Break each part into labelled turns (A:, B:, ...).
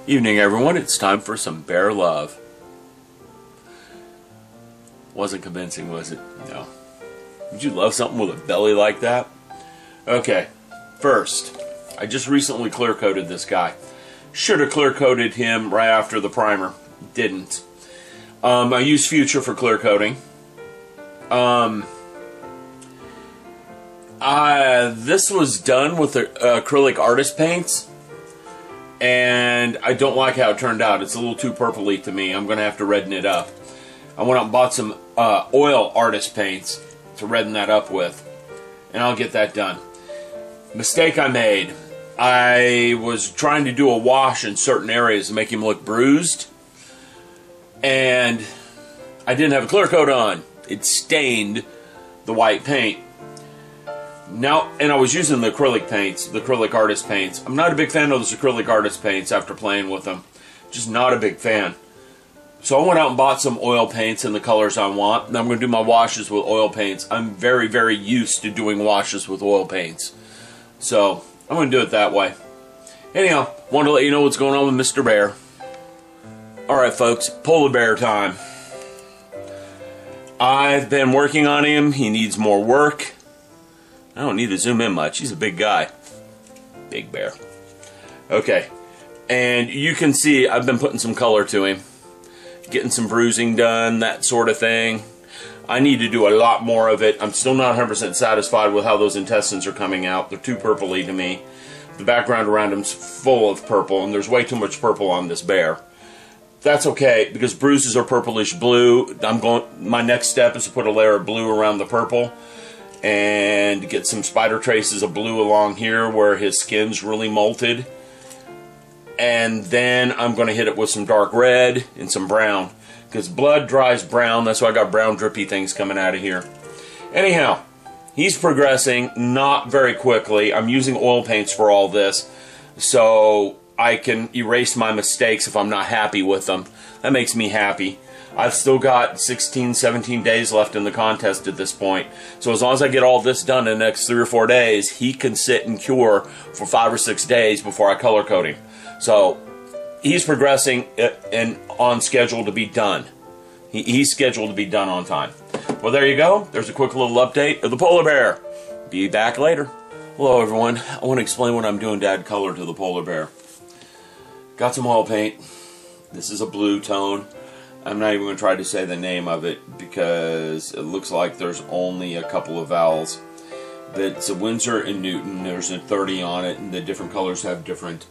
A: Evening, everyone. It's time for some bear love. Wasn't convincing, was it? No. Would you love something with a belly like that? Okay, first, I just recently clear coated this guy. Should have clear coated him right after the primer. Didn't. I used Future for clear coating. This was done with the acrylic artist paints, and I don't like how it turned out. It's a little too purpley to me. I'm going to have to redden it up. I went out and bought some oil artist paints to redden that up with, and I'll get that done. Mistake I made. I was trying to do a wash in certain areas to make him look bruised, and I didn't have a clear coat on. It stained the white paint. Now, and I was using the acrylic paints, the acrylic artist paints. I'm not a big fan of those acrylic artist paints after playing with them. Just not a big fan. So I went out and bought some oil paints in the colors I want. And I'm going to do my washes with oil paints. I'm very, very used to doing washes with oil paints. So I'm going to do it that way. Anyhow, wanted to let you know what's going on with Mr. Bear. Alright folks, polar bear time. I've been working on him. He needs more work. I don't need to zoom in much. He's a big guy. Big bear. Okay. And you can see I've been putting some color to him. Getting some bruising done, that sort of thing. I need to do a lot more of it. I'm still not 100% satisfied with how those intestines are coming out. They're too purpley to me. The background around him's full of purple, and there's way too much purple on this bear. That's okay, because bruises are purplish blue. My next step is to put a layer of blue around the purple and get some spider traces of blue along here where his skin's really molted. And then I'm going to hit it with some dark red and some brown, because blood dries brown. That's why I got brown drippy things coming out of here. Anyhow, he's progressing not very quickly. I'm using oil paints for all this, so I can erase my mistakes if I'm not happy with them. That makes me happy. I've still got 16, 17 days left in the contest at this point. So as long as I get all this done in the next 3 or 4 days, he can sit and cure for 5 or 6 days before I color coat him. So he's progressing and on schedule to be done. He's scheduled to be done on time. Well, there you go. There's a quick little update of the polar bear. Be back later. Hello, everyone. I want to explain what I'm doing to add color to the polar bear. Got some oil paint. This is a blue tone. I'm not even going to try to say the name of it because it looks like there's only a couple of vowels. But it's a Winsor & Newton. There's a 30 on it, and the different colors have different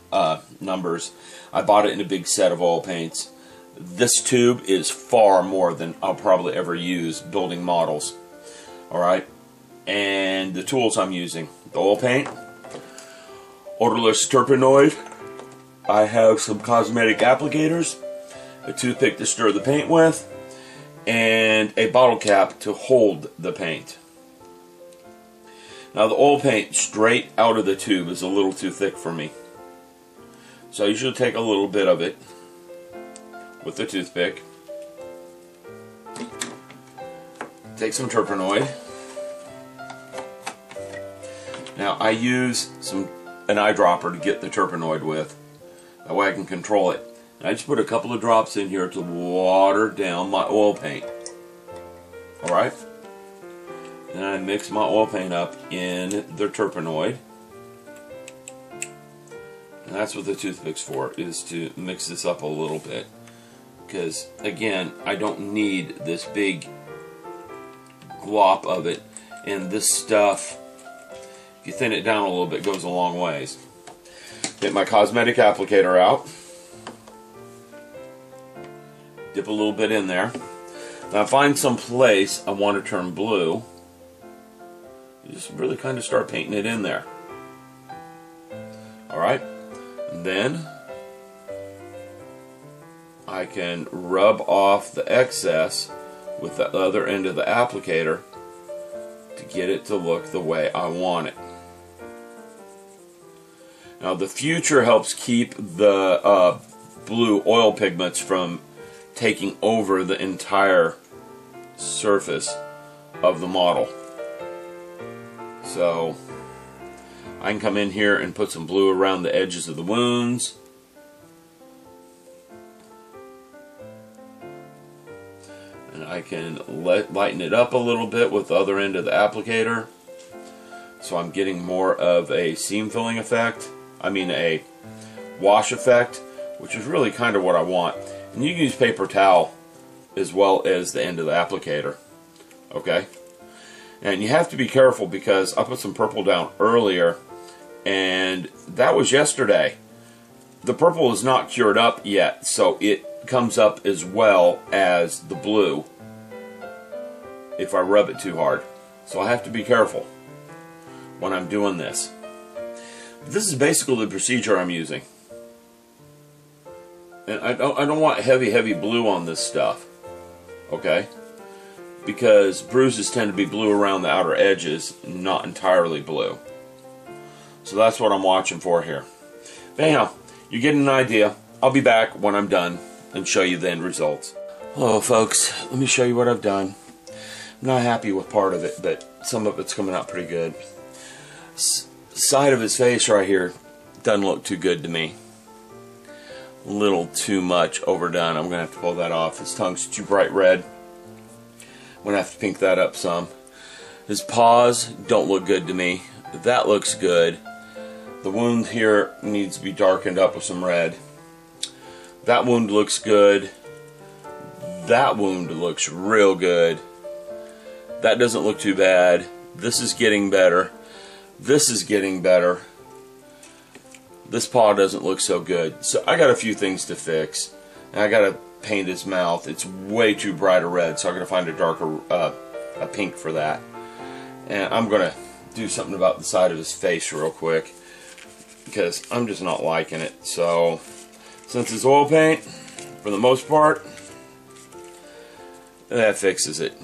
A: numbers. I bought it in a big set of oil paints. This tube is far more than I'll probably ever use building models. Alright? And the tools I'm using. The oil paint. Odorless Turpenoid. I have some cosmetic applicators, a toothpick to stir the paint with, and a bottle cap to hold the paint. Now the oil paint straight out of the tube is a little too thick for me. So I usually take a little bit of it with the toothpick. Take some Turpenoid. Now I use an eyedropper to get the Turpenoid with. That way I can control it. And I just put a couple of drops in here to water down my oil paint. Alright? Then I mix my oil paint up in the Turpenoid. And that's what the toothpick's for, is to mix this up a little bit. Because, again, I don't need this big glop of it. And this stuff, if you thin it down a little bit, goes a long ways. Get my cosmetic applicator out. Dip a little bit in there. Now find some place I want to turn blue. You just really kind of start painting it in there. Alright. Then I can rub off the excess with the other end of the applicator to get it to look the way I want it. Now the Future helps keep the blue oil pigments from taking over the entire surface of the model. So I can come in here and put some blue around the edges of the wounds, I can lighten it up a little bit with the other end of the applicator, so I'm getting more of a seam filling effect. I mean a wash effect, which is really kind of what I want. And you can use paper towel as well as the end of the applicator. Okay? And you have to be careful because I put some purple down earlier, and that was yesterday. The purple is not cured up yet, so it comes up as well as the blue if I rub it too hard. So I have to be careful when I'm doing this. This is basically the procedure I'm using. And I don't want heavy blue on this stuff. Okay? Because bruises tend to be blue around the outer edges, not entirely blue. So that's what I'm watching for here. But anyhow, you're getting an idea. I'll be back when I'm done and show you the end results. Hello folks, let me show you what I've done. I'm not happy with part of it, but some of it's coming out pretty good. Side of his face right here doesn't look too good to me. A little too much overdone. I'm going to have to pull that off. His tongue's too bright red. I'm going to have to pink that up some. His paws don't look good to me. That looks good. The wound here needs to be darkened up with some red. That wound looks good. That wound looks real good. That doesn't look too bad. This is getting better. This is getting better. This paw doesn't look so good. So I got a few things to fix. And I got to paint his mouth. It's way too bright a red, so I got to find a darker a pink for that. And I'm going to do something about the side of his face real quick, because I'm just not liking it. So since it's oil paint, for the most part, that fixes it.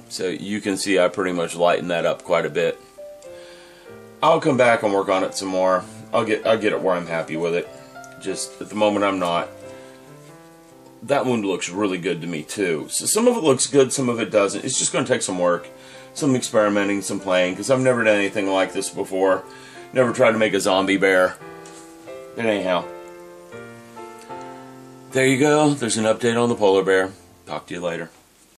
A: So you can see I pretty much lightened that up quite a bit. I'll come back and work on it some more. I'll get it where I'm happy with it. Just at the moment I'm not. That wound looks really good to me too. So some of it looks good, some of it doesn't. It's just going to take some work, some experimenting, some playing, because I've never done anything like this before. Never tried to make a zombie bear. But anyhow, there you go. There's an update on the polar bear. Talk to you later.